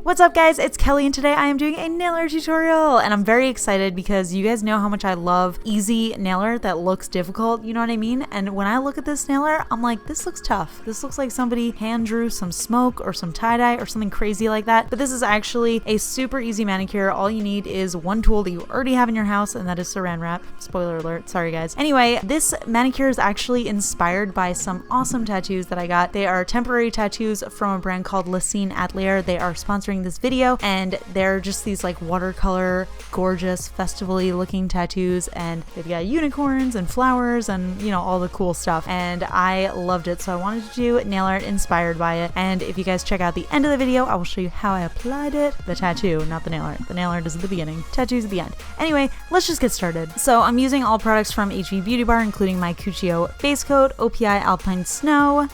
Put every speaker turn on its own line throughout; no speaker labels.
What's up guys, it's Kelly and today I am doing a nail art tutorial and I'm very excited because you guys know how much I love easy nail art that looks difficult, you know what I mean? And when I look at this nail art, I'm like, this looks tough. This looks like somebody hand drew some smoke or some tie-dye or something crazy like that. But this is actually a super easy manicure. All you need is one tool that you already have in your house and that is saran wrap. Spoiler alert, sorry guys. Anyway, this manicure is actually inspired by some awesome tattoos that I got. They are temporary tattoos from a brand called Lesine Atlier. They are sponsoring this video and they're just these like watercolor gorgeous festival-y looking tattoos and they've got unicorns and flowers and you know all the cool stuff and I loved it, so I wanted to do nail art inspired by it. And if you guys check out the end of the video, I will show you how I applied it. The tattoo, not the nail art. The nail art is at the beginning, tattoos at the end. Anyway, let's just get started. So I'm using all products from HV Beauty Bar, including my Cuccio base coat, OPI Alpine Snow,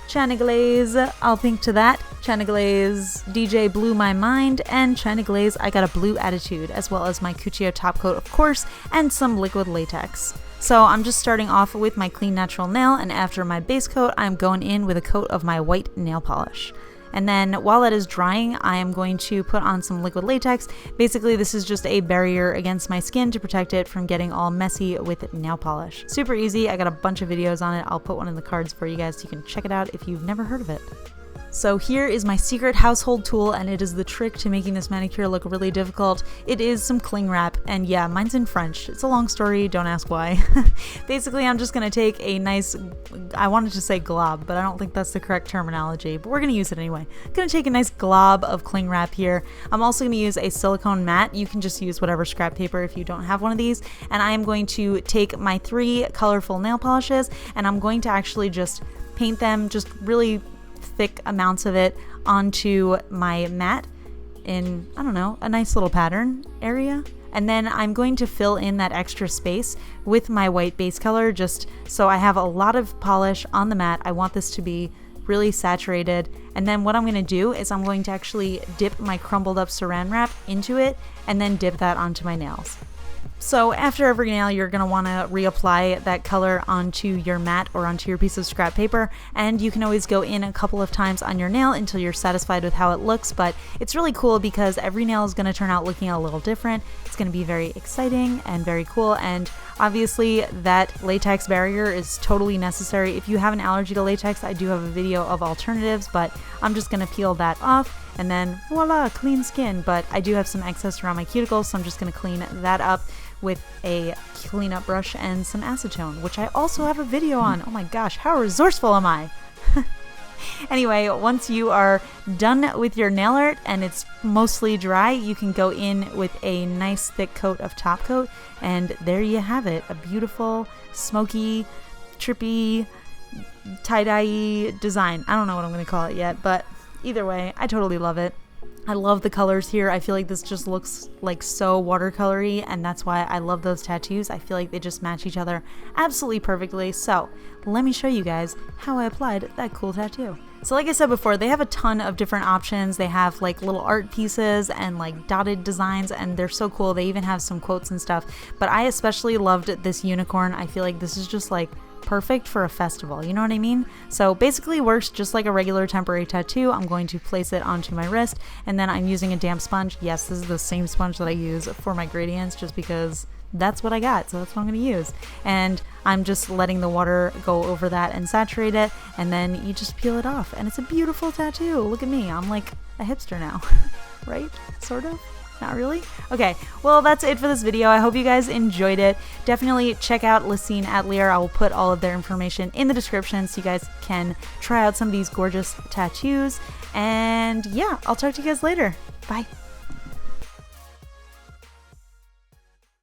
China Glaze, I'll pink to that, China Glaze DJ Blew My Mind, and China Glaze I Got a Blue Attitude, as well as my Cuccio Top Coat of course, and some liquid latex. So I'm just starting off with my clean natural nail, and after my base coat I'm going in with a coat of my white nail polish. And then while that is drying, I am going to put on some liquid latex. Basically, this is just a barrier against my skin to protect it from getting all messy with nail polish. Super easy. I got a bunch of videos on it. I'll put one in the cards for you guys so you can check it out if you've never heard of it. So here is my secret household tool, and it is the trick to making this manicure look really difficult. It is some cling wrap, and yeah, mine's in French. It's a long story, don't ask why. Basically, I'm just gonna take a nice, I wanted to say glob, but I don't think that's the correct terminology, but we're gonna use it anyway. I'm gonna take a nice glob of cling wrap here. I'm also gonna use a silicone mat. You can just use whatever scrap paper if you don't have one of these. And I am going to take my 3 colorful nail polishes, and I'm going to actually just paint them just really thick amounts of it onto my mat in, I don't know, a nice little pattern area. And then I'm going to fill in that extra space with my white base color just so I have a lot of polish on the mat. I want this to be really saturated. And then what I'm going to do is I'm going to actually dip my crumbled up saran wrap into it and then dip that onto my nails. So after every nail, you're going to want to reapply that color onto your mat or onto your piece of scrap paper, and you can always go in a couple of times on your nail until you're satisfied with how it looks. But it's really cool because every nail is going to turn out looking a little different. It's going to be very exciting and very cool, and obviously that latex barrier is totally necessary. If you have an allergy to latex, I do have a video of alternatives, but I'm just going to peel that off and then voila, clean skin. But I do have some excess around my cuticles, so I'm just going to clean that up with a cleanup brush and some acetone, which I also have a video on. Oh my gosh, how resourceful am I? Anyway, once you are done with your nail art and it's mostly dry, you can go in with a nice thick coat of top coat, and there you have it, a beautiful, smoky, trippy, tie-dye design. I don't know what I'm going to call it yet, but either way, I totally love it. I love the colors here. I feel like this just looks like so watercolory, and that's why I love those tattoos. I feel like they just match each other absolutely perfectly. So let me show you guys how I applied that cool tattoo. So like I said before, they have a ton of different options. They have like little art pieces and like dotted designs, and they're so cool. They even have some quotes and stuff, but I especially loved this unicorn. I feel like this is just like perfect for a festival, you know what I mean? So basically works just like a regular temporary tattoo. I'm going to place it onto my wrist, and then I'm using a damp sponge. Yes, this is the same sponge that I use for my gradients just because that's what I got, so that's what I'm going to use. And I'm just letting the water go over that and saturate it, and then you just peel it off, and it's a beautiful tattoo. Look at me, I'm like a hipster now, right? Sort of? Not really? Okay, well that's it for this video. I hope you guys enjoyed it. Definitely check out Lesine Atlier. I will put all of their information in the description so you guys can try out some of these gorgeous tattoos. And yeah, I'll talk to you guys later. Bye.